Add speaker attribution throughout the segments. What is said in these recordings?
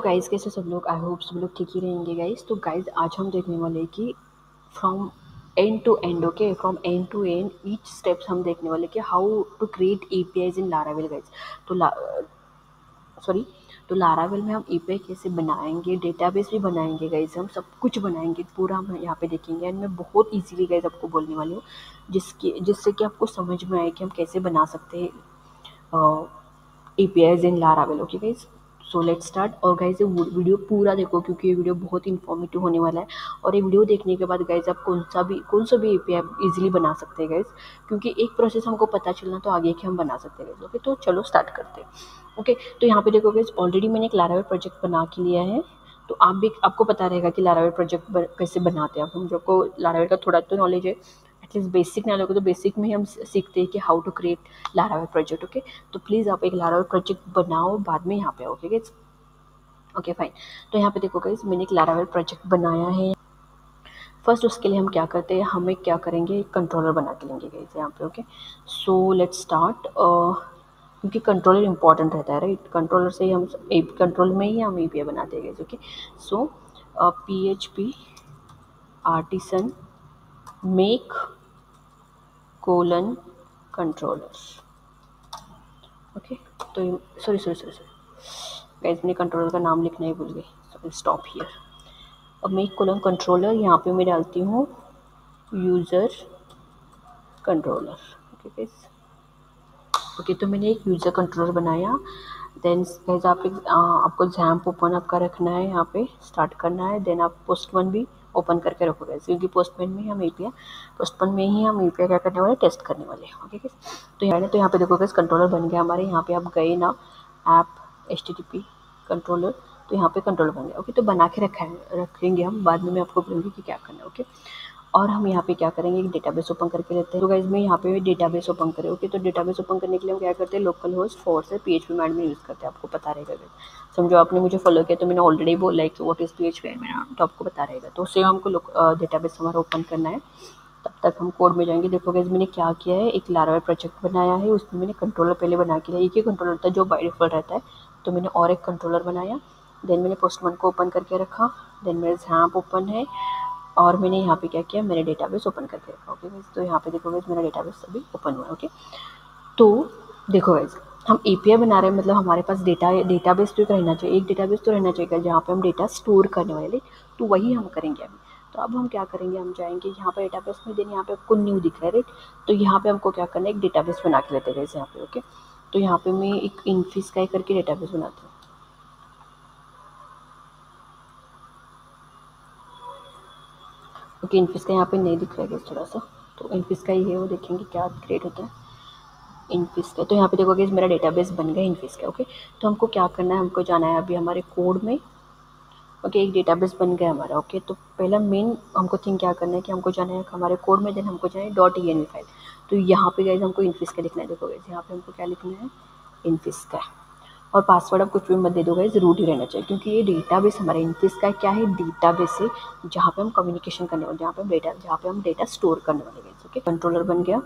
Speaker 1: Guys, कैसे सब लोग? आई होप सब लोग ठीक ही रहेंगे गाइज़। तो गाइज़ आज हम देखने वाले हैं कि from end to end, okay, from end to end each steps हम देखने वाले कि how to create APIs in Laravel guys. तो लारावेल में हम एपीआई कैसे बनाएंगे, डेटाबेस भी बनाएंगे गाइज़, हम सब कुछ बनाएंगे, पूरा हम यहाँ पे देखेंगे। एंड मैं बहुत ईजीली गाइज़ आपको बोलने वाली हूँ जिससे कि आपको समझ में आए कि हम कैसे बना सकते हैं APIs in Laravel, okay guys. So let's start. और गाइज ये वीडियो पूरा देखो क्योंकि ये वीडियो बहुत इन्फॉर्मेटिव होने वाला है। और ये वीडियो देखने के बाद गाइज आप कौन सा भी एपीआई इजीली बना सकते हैं गाइज, क्योंकि एक प्रोसेस हमको पता चलना तो आगे के हम बना सकते हैं गाइज। ओके, तो चलो स्टार्ट करते हैं। ओके, तो यहाँ पे देखो गाइज ऑलरेडी मैंने एक लारावेल प्रोजेक्ट बना के लिया है। तो आपको पता रहेगा कि लारावेल प्रोजेक्ट कैसे बनाते हैं। हम जो को लारावेल का थोड़ा तो नॉलेज है, एटलीस्ट बेसिक नॉलेज हो, तो बेसिक में ही हम सीखते हैं कि how to create Laravel project. Okay, तो प्लीज़ आप एक लारावेल प्रोजेक्ट बनाओ, बाद में यहाँ पे आओगे गाइज। Okay fine. तो यहाँ पे देखो गाइज मैंने एक लारावेल प्रोजेक्ट बनाया है। फर्स्ट उसके लिए हम क्या करते हैं, हमें क्या करेंगे, एक कंट्रोलर बना के लेंगे गाइज यहाँ पे। Okay, so let's start. क्योंकि कंट्रोलर इंपॉर्टेंट रहता है, राइट। कंट्रोलर से ही हम कंट्रोल में ही हम एपीआई बनाते हैं गाइज। ओके, सो PHP artisan make colon controller. Okay, तो सॉरी गाइज मैंने कंट्रोलर का नाम लिखना ही भूल गई, सो स्टॉप हियर। अब मेक कोलन कंट्रोलर, यहाँ पे मैं डालती हूँ user controller. Okay guys, okay, तो मैंने एक यूज़र कंट्रोलर बनाया। देन गाइज आपको XAMPP ओपन आपका रखना है, यहाँ पे स्टार्ट करना है। देन आप पोस्टमैन भी ओपन करके रखो गाइज, क्योंकि पोस्टमैन में ही हम एपीआई क्या करने वाले, टेस्ट करने वाले हैं। ओके गाइज, तो यहाँ पे देखो गाइज कंट्रोलर बन गया हमारे। यहाँ पे आप गए ना, ऐप HTTP कंट्रोलर, तो यहाँ पे कंट्रोलर बन गया। ओके, तो बना के रखेंगे हम, बाद में मैं आपको बोलूँगी कि क्या करना है। ओके, और हम यहाँ पे क्या करेंगे, एक डेटाबेस ओपन करके लेते हैं। तो गाइज मैं यहाँ पे डेटाबेस ओपन करें। ओके, तो डेटाबेस ओपन करने के लिए हम क्या करते हैं, लोकल होस्ट 4 से PHP में एडमिन यूज़ करते हैं। आपको पता रहेगा गाइज, समझो आपने मुझे फॉलो किया तो मैंने ऑलरेडी बोला है कि व्हाट इज़ PHP एडमिन, तो आपको पता रहेगा। तो उससे हमको डेटाबेस हमारा ओपन करना है। तब तक हम कोड में जाएंगे। देखो गाइज मैंने क्या किया है, एक लारावेल प्रोजेक्ट बनाया है, उसमें मैंने कंट्रोलर पहले बना के लिया। एक ही कंट्रोलर था जो बाय डिफ़ॉल्ट रहता है, तो मैंने और एक कंट्रोलर बनाया। देन मैंने पोस्टमैन को ओपन करके रखा। देन मेरा XAMPP ओपन है, और मैंने यहाँ पे क्या किया, मैंने डेटाबेस ओपन करके रखा। ओके गाइज, तो यहाँ पे देखो गाइज मेरा डेटाबेस अभी ओपन हुआ है। ओके, तो देखो गाइज हम एपीआई बना रहे हैं, मतलब हमारे पास डेटाबेस तो रहना चाहिए, एक डेटाबेस तो रहना चाहिए जहाँ पे हम डेटा स्टोर करने वाले, तो वही हम करेंगे अभी। तो अब हम क्या करेंगे, हम जाएंगे यहाँ पर डेटाबेस में। देन यहाँ पे आपको न्यू दिख रहा है, राइट। तो यहाँ पे हमको क्या करना है, एक डेटाबेस बना के लेते हैं गाइज यहाँ पे। ओके, तो यहाँ पे मैं एक इनफिस्काई करके डेटाबेस बनाती हूँ। ओके, इनफिस्काई यहाँ पे नहीं दिख रहा है गाइज थोड़ा सा, तो इनफिस्काई है वो, देखेंगे क्या क्रिएट होता है इनफिस्काई। तो यहाँ पे देखोगे मेरा डेटाबेस बन गया इनफिस्काई। ओके, तो हमको क्या करना है, हमको जाना है अभी हमारे कोड में। ओके, एक डेटाबेस बन गया हमारा। ओके, तो पहला मेन हमको थिंग क्या करना है कि हमको जाना है हमारे कोड में। देन हमको जाना है .env फाइल। तो यहाँ पे गाइज हमको इनफिस्काई लिखना है। देखो गाइज यहाँ पे हमको क्या लिखना है, इनफिस्काई। और पासवर्ड आप कुछ भी मत दे दो गाइज, रूट ही रहना चाहिए, क्योंकि ये डेटाबेस हमारा इनफिस्काई क्या है, डेटाबेस है जहाँ पे हम कम्युनिकेशन करने वाले, जहाँ पे हम डेटा स्टोर करने वाले गाइज। ओके, कंट्रोलर बन गया,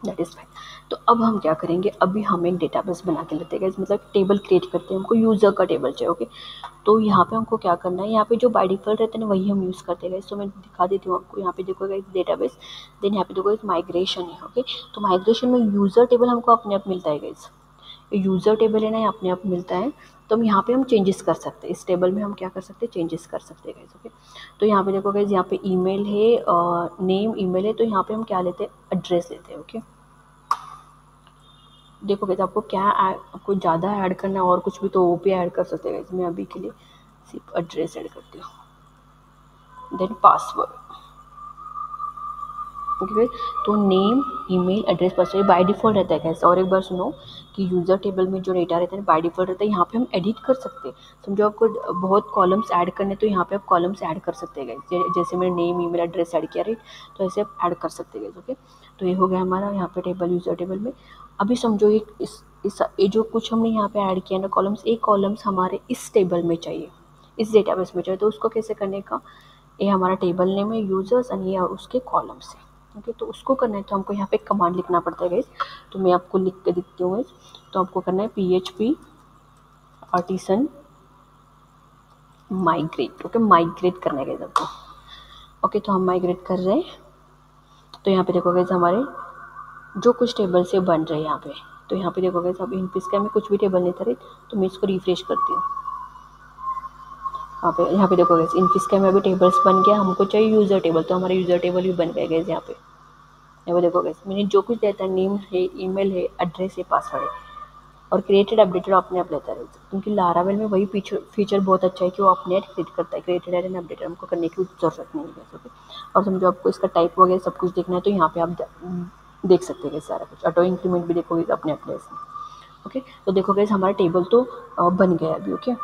Speaker 1: दैट इज़ फाइन। तो अब हम क्या करेंगे, अभी हम एक डेटाबेस बना के लेते हैं गाइज, मतलब टेबल क्रिएट करते हैं। हमको यूज़र का टेबल चाहिए। ओके, तो यहाँ पे हमको क्या करना है, यहाँ पे जो बाय डिफ़ॉल्ट रहते हैं ना वही हम यूज़ करते हैं गाइज। तो मैं दिखा देती हूँ आपको। यहाँ पे देखो गाइज डेटाबेस, देन यहाँ पे देखो एक माइग्रेशन है। ओके, तो माइग्रेशन में यूज़र टेबल हमको अपने आप मिलता है गाइज। यूज़र टेबल है ना, अपने आप मिलता है। तो हम यहाँ पे हम चेंजेस कर सकते हैं, इस टेबल में हम क्या कर सकते हैं, चेंजेस कर सकते हैं गाइज। ओके, तो यहाँ पे देखो गाइज, यहाँ पे ईमेल है, नेम ईमेल है, तो यहाँ पे हम क्या लेते हैं, एड्रेस लेते हैं। ओके, देखो गाइज आपको ज़्यादा ऐड करना है और कुछ भी, तो वो भी ऐड कर सकते हैं गाइज। मैं अभी के लिए सिर्फ एड्रेस ऐड करती हूँ। Then password. ओके, तो name email address password by default रहता है कैसे। और एक बार सुनो कि यूज़र टेबल में जो डेटा रहता है बाय डिफ़ॉल्ट रहता है, यहाँ पे हम एडिट कर सकते हैं। समझो आपको बहुत कॉलम्स ऐड करने, तो यहाँ पे आप कॉलम्स ऐड कर सकते हैं गाइस। जैसे मैंने नेम ईमेल एड्रेस ऐड किया, राइट, तो ऐसे आप ऐड कर सकते हैं गाइस। ओके, तो ये हो गया हमारा यहाँ पे टेबल, यूज़र टेबल में। अभी समझो ये जो कुछ हमने यहाँ पे ऐड किया ना कॉलम्स, एक कॉलम्स हमारे इस टेबल में चाहिए, इस डेटाबेस में चाहिए। तो उसको कैसे करने का, ये हमारा टेबल नेम है यूजर्स एंड ये उसके कॉलम्स है। ओके, तो उसको करना है तो हमको यहाँ पे कमांड लिखना पड़ता है गाइस। तो मैं आपको लिख के देती हूँ गाइस। तो आपको करना है PHP artisan migrate. Okay, migrate करना है गाइस आपको। ओके, तो हम माइग्रेट कर रहे हैं। तो यहाँ पे देखो गाइस हमारे जो कुछ टेबल से बन रहे हैं यहाँ पे, तो यहाँ पे देखो गाइस अब इनफिस्का में कुछ भी टेबल नहीं था, तो मैं इसको रिफ्रेश करती हूँ। यहाँ पे देखो गाइस इनफिस्का में अभी टेबल्स बन गया, हमको चाहिए यूज़र टेबल, तो हमारा यूज़र टेबल भी बन गया गाइस। यहाँ पे देखो गाइस मैंने जो कुछ देता है, नेम है, ईमेल है, एड्रेस है, पासवर्ड है, और क्रिएटेड अपडेटेड अपने आप लेता है, क्योंकि लारावेल में वही फीचर बहुत अच्छा है कि वो अपने आप क्रिएट करता है, क्रिएटेड एंड अपडेटेड, हमको करने की जरूरत नहीं है। ओके, और समझो आपको इसका टाइप वगैरह सब कुछ देखना है, तो यहाँ पे आप देख सकते हैं सारा कुछ। ऑटो इंक्रीमेंट भी देखोगे अपने अपने इसमें। ओके, तो देखो गाइस हमारा टेबल तो बन गया अभी। ओके,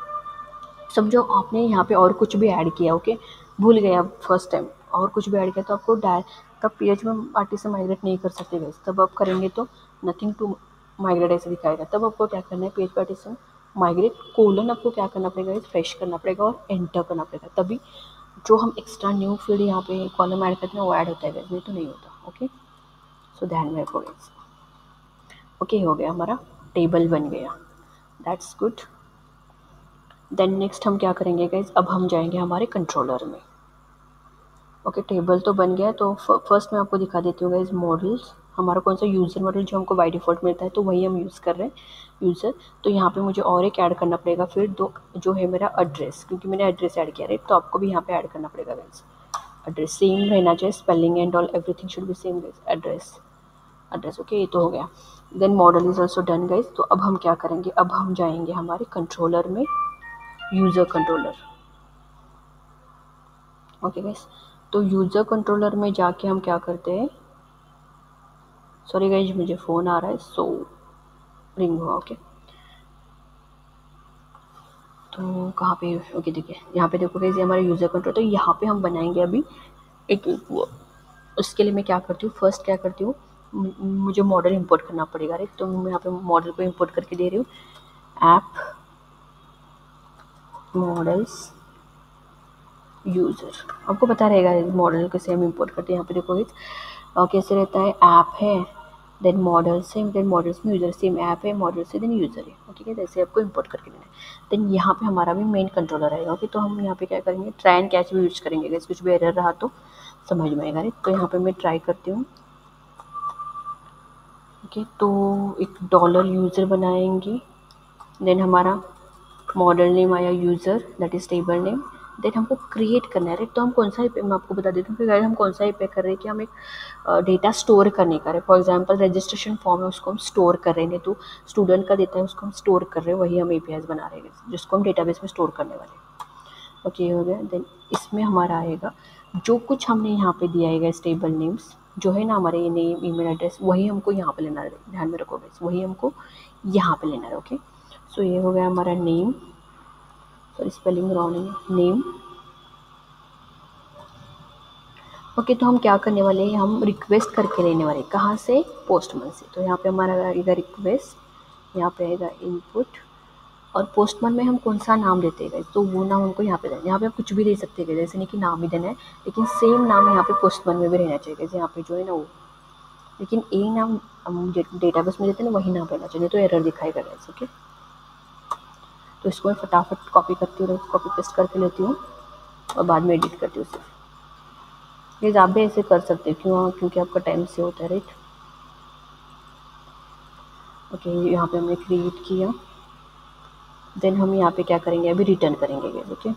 Speaker 1: समझो आपने यहाँ पे और कुछ भी ऐड किया, ओके, भूल गए आप फर्स्ट टाइम, और कुछ भी ऐड किया, तो आपको डायरेक्ट पेज में आर्टिस्ट से माइग्रेट नहीं कर सकते गाइस। तब आप करेंगे तो नथिंग टू माइग्रेट ऐसे दिखाएगा। तब आपको क्या करना है, पेज पार्टीशन माइग्रेट कोलन आपको क्या करना पड़ेगा, फ्रेश करना पड़ेगा और एंटर करना पड़ेगा, तभी जो हम एक्स्ट्रा न्यू फील्ड यहाँ पे कॉलम ऐड करते हैं वो ऐड होता है गाइस, नहीं तो नहीं होता। ओके, सो ध्यान में रखो गाइस। ओके, हो गया हमारा टेबल बन गया, दैट्स गुड। देन नेक्स्ट हम क्या करेंगे गाइस, अब हम जाएंगे हमारे कंट्रोलर में। ओके, टेबल तो बन गया, तो फर्स्ट मैं आपको दिखा देती हूँ गाइस मॉडल्स, हमारा कौन सा यूज़र मॉडल जो हमको बाय डिफ़ॉल्ट मिलता है, तो वही हम यूज़ कर रहे हैं यूज़र। तो यहाँ पे मुझे और एक ऐड करना पड़ेगा, फिर दो जो है मेरा एड्रेस, क्योंकि मैंने एड्रेस ऐड किया राइट, तो आपको भी यहाँ पे ऐड करना पड़ेगा गाइस। एड्रेस सेम रहना चाहिए, spelling and all everything should be same guys. Address okay, ये तो हो गया। Then model is also done guys. तो अब हम क्या करेंगे, अब हम जाएंगे हमारे कंट्रोलर में, यूज़र कंट्रोलर। ओके गाइस, तो यूज़र कंट्रोलर में जाके हम क्या करते हैं, सॉरी गाइस मुझे फ़ोन आ रहा है, सो रिंग हुआ। ओके, तो कहाँ पे, ओके देखिए यहाँ पे देखो गाइस ये हमारा यूज़र कंट्रोल, तो यहाँ पे हम बनाएंगे अभी एक उसके लिए मैं क्या करती हूँ, फर्स्ट क्या करती हूँ, मुझे मॉडल इंपोर्ट करना पड़ेगा राइट, तो मैं यहाँ पे मॉडल को इंपोर्ट करके दे रही हूँ, ऐप मॉडल्स यूज़र। आपको पता रहेगा मॉडल कैसे हम इंपोर्ट करते हैं। यहाँ पे देखो कैसे रहता है, ऐप है, देन मॉडल से, देन मॉडल्स में यूज़र, सेम ऐप है, मॉडल से, देन यूज़र है। ठीक है, जैसे आपको इंपोर्ट करके देना है। देन यहाँ पे हमारा भी मेन कंट्रोलर रहेगा। ओके, तो हम यहाँ पे क्या करेंगे, ट्राई एंड कैच भी यूज करेंगे, अगर कुछ भी एरर रहा तो समझ में आएगा। तो यहाँ पे मैं ट्राई करती हूँ। ओके, तो एक डॉलर यूज़र बनाएंगे, देन हमारा मॉडल नेम आया user, that is table name. Then हमको क्रिएट करना है राइट, तो हम कौन सा मैं आपको बता देती हूँ कि गाइस हम कौन सा पे कर रहे हैं, कि हम एक डेटा स्टोर करने का है। फॉर एग्जांपल रजिस्ट्रेशन फॉर्म है, उसको हम स्टोर कर रहे हैं, तो स्टूडेंट का देता है उसको हम स्टोर कर रहे हैं, वही हम एपीआईज बना रहे हैं जिसको हम डेटाबेस में स्टोर करने वाले हैं। ओके, हो गया। देन इसमें हमारा आएगा जो कुछ हमने यहाँ पे दिया है टेबल नेम्स जो है ना, हमारे नेम ईमेल एड्रेस, वही हमको यहाँ पे लेना है, ध्यान में रखो गाइस, वही हमको यहाँ पे लेना है। ओके, सो ये हो गया हमारा नेम, सॉरी स्पेलिंग रॉन्ग है, नेम। ओके, तो हम क्या करने वाले हैं, हम रिक्वेस्ट करके लेने वाले हैं, कहाँ से, पोस्टमैन से। तो यहाँ पे हमारा आएगा रिक्वेस्ट, यहाँ पे आएगा इनपुट, और पोस्टमैन में हम कौन सा नाम देते हैं, तो वो नाम हमको यहाँ पे देना है। यहाँ पे आप कुछ भी दे सकते हैं, जैसे नहीं कि नाम ही देना है, लेकिन सेम नाम यहाँ पे पोस्टमैन में भी रहना चाहिए, जैसे यहाँ पे जो है ना वो, लेकिन एक नाम हम डेटाबेस में देते हैं ना, वही नाम रहना चाहिए, तो एरर दिखाएगा गाइस। ओके, तो इसको मैं फटाफट कॉपी करती हूँ, कॉपी पेस्ट करके लेती हूँ और बाद में एडिट करती हूँ सिर्फ। ये आप भी ऐसे कर सकते हैं, क्यों, क्योंकि आपका टाइम से होता है राइट। ओके, यहाँ पे हमने क्रिएट किया, देन हम यहाँ पे क्या करेंगे, अभी रिटर्न करेंगे। ओके,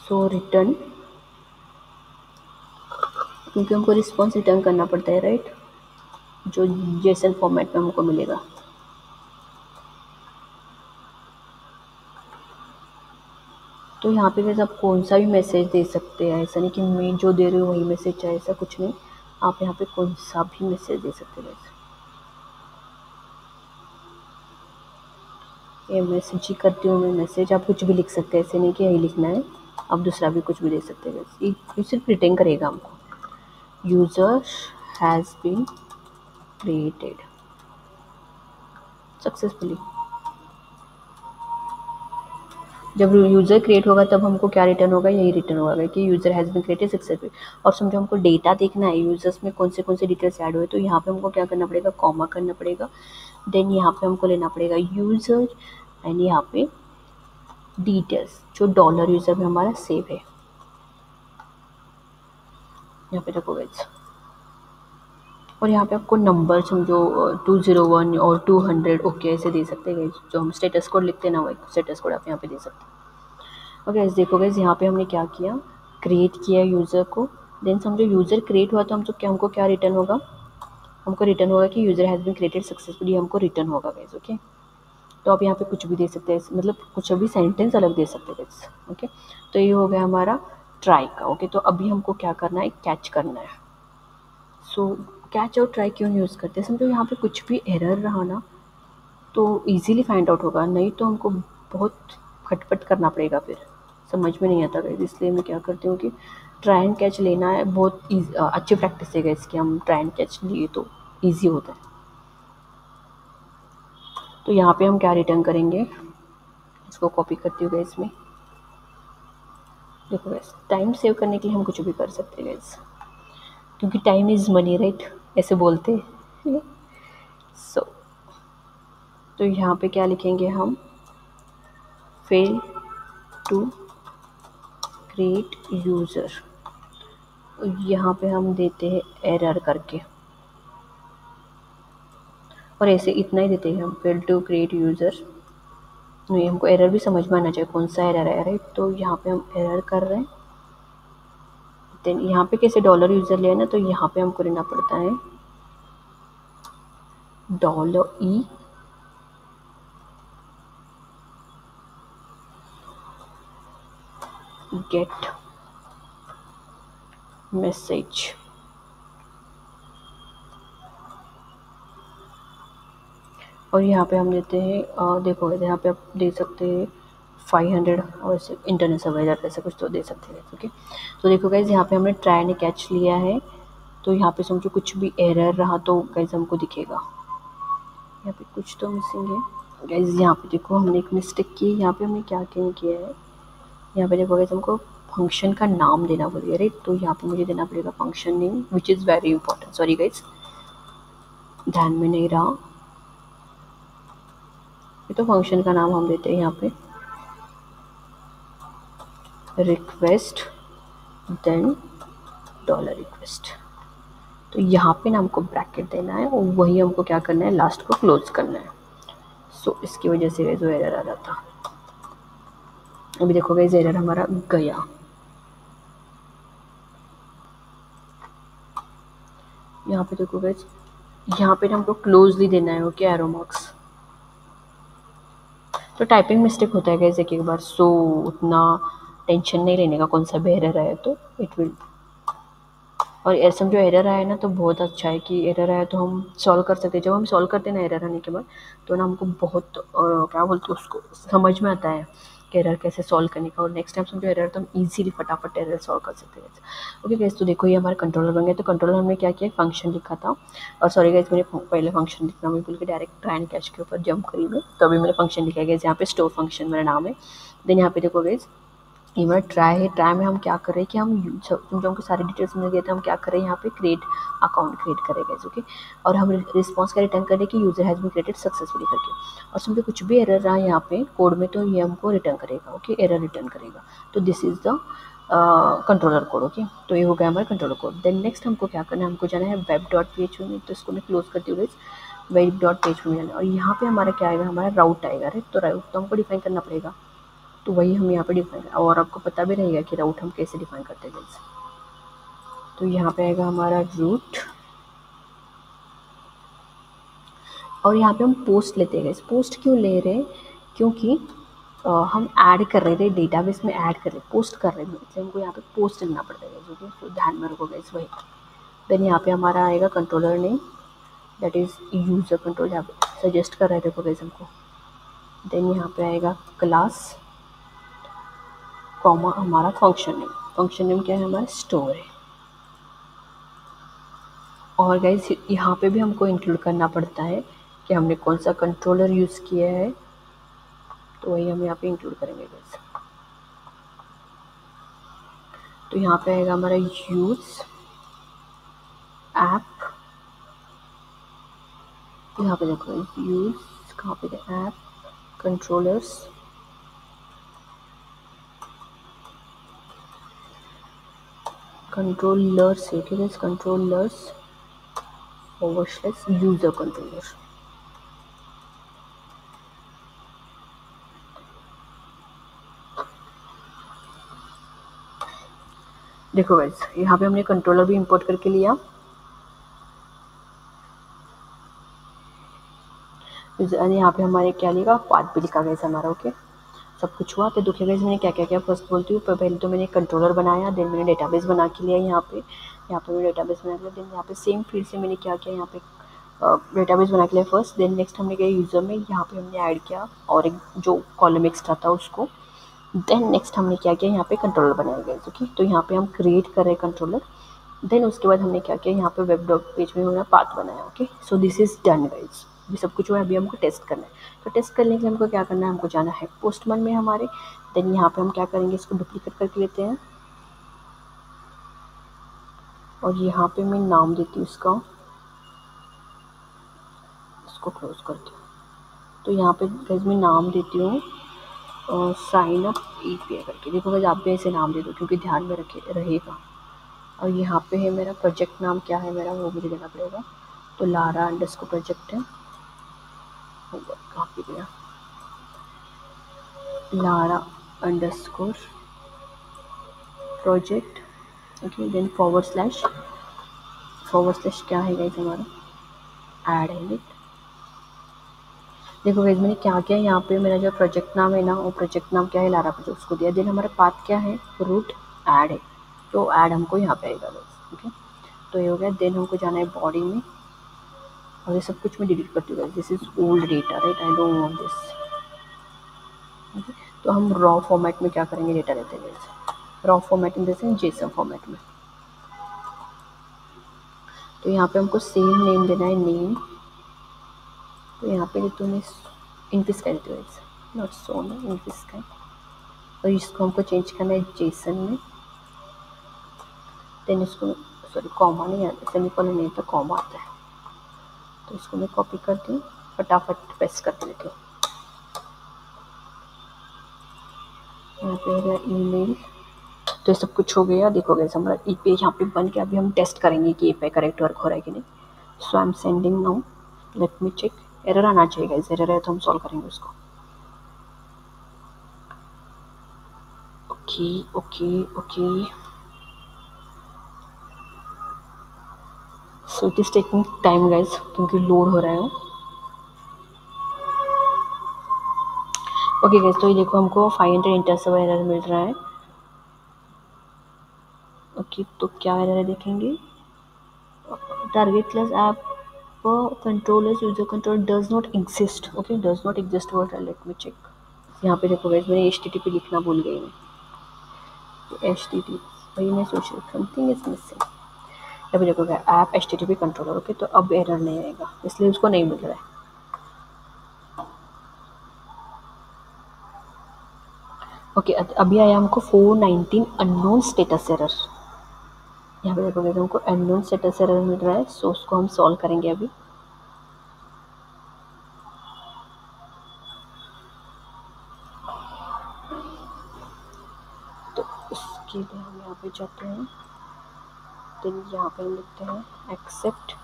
Speaker 1: सो रिटर्न, क्योंकि हमको रिस्पॉन्स रिटर्न करना पड़ता है राइट, जो जेसन फॉर्मेट में हमको मिलेगा। तो यहाँ पे वैसे आप कौन सा भी मैसेज दे सकते हैं, ऐसा नहीं कि मैं जो दे रही हूँ वही मैसेज चाहे, ऐसा कुछ नहीं, आप यहाँ पे कौन सा भी मैसेज दे सकते हैं। ये मैसेज ही करती हूँ मैं, मैसेज आप कुछ भी लिख सकते हैं, ऐसे नहीं कि यही लिखना है, आप दूसरा भी कुछ भी दे सकते हैं। ये सिर्फ रिटर्न करेगा हमको, user has been created successfully. जब यूज़र क्रिएट होगा तब हमको क्या रिटर्न होगा, यही रिटर्न होगा कि user has been created successfully. और समझो हमको डेटा देखना है, यूज़र्स में कौन से डिटेल्स ऐड हुए, तो यहाँ पे हमको क्या करना पड़ेगा, कॉमा करना पड़ेगा, देन यहाँ पे हमको लेना पड़ेगा यूज़र, एंड यहाँ पे डिटेल्स जो डॉलर यूज़र में हमारा सेव है। यहाँ पे देखो गाइस, और यहाँ पे आपको नंबर समझो 201 और 200 ओके ऐसे दे सकते हैं गाइस। जो हम स्टेटस कोड लिखते हैं ना, वही स्टेटस कोड आप यहाँ पे दे सकते हैं। और गाइस देखो गाइस, यहाँ पे हमने क्या किया, क्रिएट किया यूज़र को। देन समझो यूज़र क्रिएट हुआ तो हमको क्या रिटर्न होगा, हमको रिटर्न होगा कि user has been created successfully, हमको रिटर्न होगा गाइस। ओके, तो आप यहाँ पे कुछ भी दे सकते हैं, मतलब कुछ भी सेंटेंस अलग दे सकते हैं गाइस। ओके, तो ये हो गया हमारा ट्राई का। ओके, तो अभी हमको क्या करना है, कैच करना है। सो कैच और ट्राई क्यों यूज़ करते हैं, समझो यहाँ पे कुछ भी एरर रहा ना तो इजीली फाइंड आउट होगा, नहीं तो हमको बहुत खटपट करना पड़ेगा, फिर समझ में नहीं आता गाइस। इसलिए मैं क्या करती हूँ कि ट्राई एंड कैच लेना है, बहुत अच्छी प्रैक्टिस है गाइस कि हम ट्राई एंड कैच लिए तो ईजी होता है। तो यहाँ पे हम क्या रिटर्न करेंगे, इसको कॉपी करती हूँ गाइस में। देखो गाइस, टाइम सेव करने के लिए हम कुछ भी कर सकते हैं गाइस, क्योंकि टाइम इज़ मनी, राइट, ऐसे बोलते हैं। सो तो यहाँ पे क्या लिखेंगे हम, फेल टू क्रिएट यूज़र, यहाँ पे हम देते हैं एरर करके, और ऐसे इतना ही देते हैं हम, फेल टू क्रिएट यूज़र। नहीं, हमको एरर भी समझ में आना चाहिए कौन सा एरर है, राइट। तो यहाँ पे हम एरर कर रहे हैं। देन यहाँ पे कैसे डॉलर यूज़र लिया ना, तो यहाँ पे हमको लेना पड़ता है $E गेट मैसेज। और यहाँ पे हम देते हैं देखो यहाँ पे आप दे सकते हैं 500 और ऐसे इंटरनेट सर्वाइवर ऐसा कुछ तो दे सकते हैं। ओके, तो देखो गाइज, यहाँ पे हमने ट्राई ने कैच लिया है, तो यहाँ पे समझो कुछ भी एरर रहा तो गाइज हमको दिखेगा। यहाँ पे कुछ तो मिसिंग है गाइज। यहाँ पे देखो हमने एक मिस्टेक की, यहाँ पे हमने क्या किया है, यहाँ पे देखो गाइज हमको फंक्शन का नाम देना पड़ेगा, राइट। तो यहाँ पे मुझे देना पड़ेगा function name, which is very important. Sorry guys, ध्यान में नहीं रहा। ये तो फंक्शन का नाम हम देते हैं यहाँ पे रिक्वेस्ट, देन डॉलर रिक्वेस्ट। तो यहाँ पे ना हमको ब्रैकेट देना है, और वही हमको क्या करना है, लास्ट को क्लोज करना है। सो इसकी वजह से जो एरर आ रहा था, अभी देखो गाइस एरर हमारा गया। यहाँ पे देखो गाइस, यहाँ पे हमको क्लोजली देना है, ओके, एरो मार्क्स। तो टाइपिंग मिस्टेक होता है गाइस एक बार, सो उतना टेंशन नहीं लेने का, कौन सा भी एरर आए तो इट विल। और ऐसा जो एरर आया ना तो बहुत अच्छा है कि एरर आया तो हम सॉल्व कर सकते हैं। जब हम सॉल्व करते हैं ना एरर आने के बाद, तो ना हमको बहुत क्या बोलते हैं उसको, समझ में आता है कि एरर कैसे सॉल्व करने का, और नेक्स्ट टाइम समझो एरर तो हम इजीली फटाफट एरर सॉल्व कर सकते हैं। ओके गाइस, तो देखो ये हमारा कंट्रोलर बन गया। तो कंट्रोलर हमने क्या किया, फंक्शन लिखा था, और सॉरी गाइस मैंने पहले फंक्शन लिखना मैं भूल के डायरेक्ट ट्राई एंड कैच के ऊपर जंप करी मैं, तो अभी मैंने फंक्शन लिखा है यहाँ पे स्टोर फंक्शन मेरा नाम है। देन यहाँ पे देखो गाइस, ये मेरा ट्राई है, ट्राई में हम क्या कर रहे हैं कि हम जो हमको सारी डिटेल्स मिल गए थे, हम क्या कर रहे हैं यहाँ पे क्रिएट अकाउंट क्रिएट करेंगे। ओके, और हम रिस्पॉन्स का रिटर्न करें कि user has been created successfully करके, और समझो कुछ भी एरर रहा यहाँ पे कोड में तो ये हमको रिटर्न करेगा। ओके, एरर रिटर्न करेगा। तो this is the controller code. Okay, तो ये हो गया हमारा कंट्रोलर कोड। देन नेक्स्ट हमको क्या करना है, हमको जाना है web.php में, तो इसको मैं क्लोज करती हूँ web.php में जाना, और यहाँ पे हमारा क्या आएगा, हमारा राउट आएगा, राइट। तो राउट तो हमको डिफाइन करना पड़ेगा, तो वही हम यहाँ पे डिफाइन, और आपको पता भी रहेगा कि राउट हम कैसे डिफाइन करते हैं गाइस। तो यहाँ पे आएगा हमारा रूट, और यहाँ पे हम पोस्ट लेते हैं गाइस। पोस्ट क्यों ले रहे हैं, क्योंकि हम ऐड कर रहे थे डेटाबेस में, ऐड कर रहे पोस्ट कर रहे हैं, इसलिए हमको यहाँ पे पोस्ट लेना पड़ता है। जो कि तो ध्यान में रखो गाइस वही। देन यहाँ पे हमारा आएगा controller name, that is user control, यहाँ पे सजेस्ट कर रहे थे गाइस हमको। देन यहाँ पे आएगा क्लास कॉमा हमारा फंक्शन नेम, फंक्शन नेम क्या है हमारा, स्टोर है। और गाइस यहाँ पे भी हमको इंक्लूड करना पड़ता है कि हमने कौन सा कंट्रोलर यूज़ किया है, तो वही हम यहाँ पे इंक्लूड करेंगे गाइस। तो यहाँ पे आएगा हमारा यूज़ ऐप, यहाँ पे देखो यूज़ कहाँ पे, ऐप कंट्रोलर्स, कंट्रोलर्स है, ठीक है, कंट्रोलर्स / यूजर कंट्रोलर। देखो गाइस, यहाँ पे हमने कंट्रोलर भी इंपोर्ट करके लिया, यहाँ पे हमारे क्या लिखा, पाथ भी लिखा गया हमारा। ओके, सब कुछ हुआ। तो देखिए गाइस मैंने क्या क्या किया, फर्स्ट बोलती हूँ। पहले तो मैंने कंट्रोलर बनाया, देन मैंने डेटाबेस बना के लिया। यहाँ पे मैंने डेटाबेस बना लिया। देन यहाँ पे सेम फील्ड से मैंने क्या किया, यहाँ पे डेटाबेस बना के लिया फर्स्ट। देन नेक्स्ट हमने किया यूज़र में, यहाँ पे हमने ऐड किया और एक जो कॉलम एक्स्ट्रा था उसको। देन नेक्स्ट हमने क्या किया, यहाँ पे कंट्रोलर बनाया गया। ओके, तो यहाँ पे हम क्रिएट कर रहे हैं कंट्रोलर। देन उसके बाद हमने क्या किया, यहाँ पे वेब डॉट पेज में हमने पाथ बनाया। Okay, so this is done guys, ये सब कुछ हुआ। अभी हमको टेस्ट करना है। तो टेस्ट करने के लिए हमको क्या करना है, हमको जाना है पोस्टमैन में हमारे। देन यहाँ पे हम क्या करेंगे, इसको डुप्लीकेट करके लेते हैं और यहाँ पे मैं नाम देती हूँ इसका, इसको क्लोज करती हूँ। तो यहाँ पे गाइस मैं नाम देती हूँ साइन अप API करके। देखो गाइस, आप भी ऐसे नाम दे दो क्योंकि ध्यान में रहेगा। और यहाँ पे है मेरा प्रोजेक्ट नाम, क्या है मेरा वो मुझे देना पड़ेगा। तो लारा अंडरस्कोर प्रोजेक्ट है, कहाँ पे गया, Lara underscore project. Okay, then / क्या है गाइस हमारा, ऐड है। देखो गाइस मैंने क्या किया, यहाँ पे मेरा जो प्रोजेक्ट नाम है ना, वो प्रोजेक्ट नाम क्या है, लारा प्रोजेक्ट, उसको दिया। देन हमारा पाथ क्या है, रूट ऐड है, तो ऐड हमको यहाँ पे आएगा गाइस। ओके, तो ये हो गया। देन हमको जाना है बॉडी में और ये सब कुछ मैं डिलीट करती हूँ। This is old data right, I don't want this. Okay, तो हम रॉ फॉर्मेट में क्या करेंगे, डेटा लेते हैं रॉ फॉर्मेट इन जैसे जेसन फॉर्मेट में। तो यहाँ पे हमको सेम नेम देना है, नेम। तो यहाँ पे तो मैं इनपिस कर देती हूँ, नॉट सो में इनपिस का। और इसको हमको चेंज करना है जेसन में। देन इसको, सॉरी कॉमा नहीं आता, सेमीकोलन नहीं आता, कॉमा आता है। तो इसको मैं कॉपी करती हूँ, फटाफट पेस्ट कर देती हूँ। यहाँ पे है ईमेल। तो ये सब कुछ हो गया। देखो गैस हमारा API यहाँ पे बन के, अभी हम टेस्ट करेंगे कि API करेक्ट वर्क हो रहा है कि नहीं। So I am sending now, let me check. Error आना चाहिए गाइस, एरर है तो हम सॉल्व करेंगे उसको। Okay okay okay, so it is taking time guys क्योंकि लोड हो रहा है। ओके गाइस, तो ये देखो हमको 500 इंटर एरर मिल रहा है। ओके, तो क्या एरर है देखेंगे, target class app controllers user control does not exist. Okay, does not exist word, let me check. यहाँ पे देखो गाइस मैंने HTTP लिखना भूल गई मैं, तो HTTP वही मैं सोच रही, समथिंग इज मिसिंग। अभी देखो ऐप HTTP कंट्रोलर। ओके, तो अब एरर नहीं आएगा, इसलिए उसको नहीं मिल रहा है। ओके, अभी आया हमको 419 अननोन स्टेटस एरर। यहाँ पे देखो गाइस हमको अननोन स्टेटस एरर मिल रहा है, सो उसको हम सॉल्व करेंगे अभी। तो उसके लिए हम यहाँ पे जाते हैं, देन यहाँ पे हम लिखते हैं एक्सेप्ट।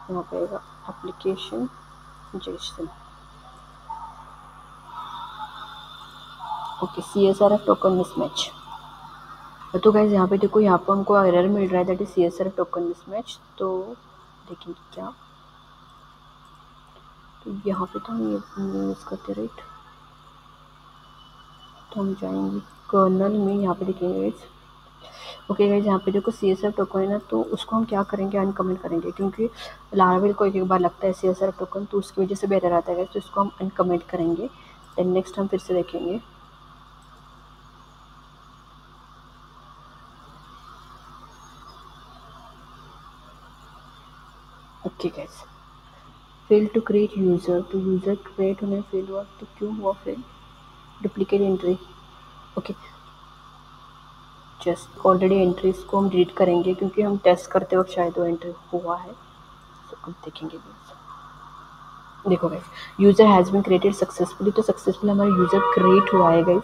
Speaker 1: यहाँ पे आएगा application Jason. Okay, CSRF token mismatch. तो गाइस यहाँ पे देखो, यहाँ पे हमको एरर मिल रहा है, that is CSRF token mismatch. तो देखेंगे क्या, तो यहाँ पे तो हम ये यूज़ करते राइट। तो हम जाएंगे कर्नल में, यहाँ पे देखेंगे गाइस। ओके गाइस, यहाँ पे देखो CSRF टोकन है ना, तो उसको हम क्या करेंगे, अनकमेंट करेंगे, क्योंकि लारावेल को एक एक बार लगता है CSRF टोकन, तो उसकी वजह से भी एरर आता है गाइस। तो इसको हम अनकमेंट करेंगे। देन नेक्स्ट हम फिर से देखेंगे। Okay guys, fail to create user, तो यूज़र क्रिएट होने फेल हुआ, तो क्यों हुआ fail, duplicate entry. Okay, just already entries को हम डिलीट करेंगे क्योंकि हम टेस्ट करते वक्त शायद वो एंट्री हुआ है। तो अब देखेंगे गाइस, देखो guys, user has been created successfully, तो सक्सेसफुल हमारा यूज़र क्रिएट हुआ है गाइस।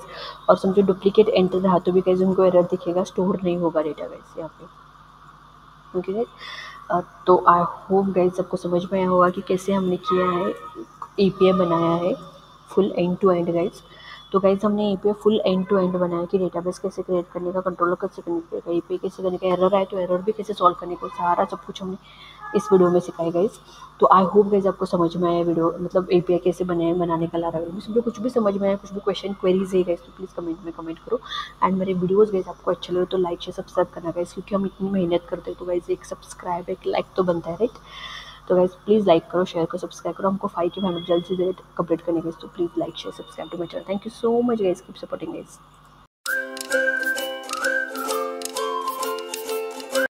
Speaker 1: और समझो डुप्लीकेट एंटर रहा तो भी गाइस उनको एरर दिखेगा, स्टोर नहीं होगा डेटा गाइस यहाँ पे। ओके गाइस, तो आई होप गाइस आपको समझ में आया होगा कि कैसे हमने किया है, एपीआई बनाया है full end to end guys. तो गाइस हमने API full end to end बनाया कि डेटाबेस कैसे क्रिएट करने का, कंट्रोलर कैसे करने का, एपीआई कैसे करने का, एरर आए तो एरर भी कैसे सॉल्व करने का, सारा सब कुछ हमने इस वीडियो में सिखाया गाइस। तो आई होप गाइस आपको समझ में आया वीडियो, मतलब एपीआई कैसे बनाने का लारा वीडियो। इसमें कुछ भी समझ में आया, कुछ भी क्वेश्चन क्वेरीज है गाइस, तो प्लीज़ कमेंट में कमेंट करो। एंड मेरे वीडियोस गाइस आपको अच्छे लगे तो लाइक शेयर सब्सक्राइब करना गाइस, क्योंकि हम इतनी मेहनत करते हैं तो गाइस एक सब्सक्राइब एक लाइक तो बनता है, राइट। तो गाइस प्लीज़ लाइक करो, शेयर करो, सब्सक्राइब करो, हमको 5 के 500 जल्द से जल्द कंप्लीट करने गाइस। तो please like share subscribe to my channel. Thank you so much guys, keep supporting guys.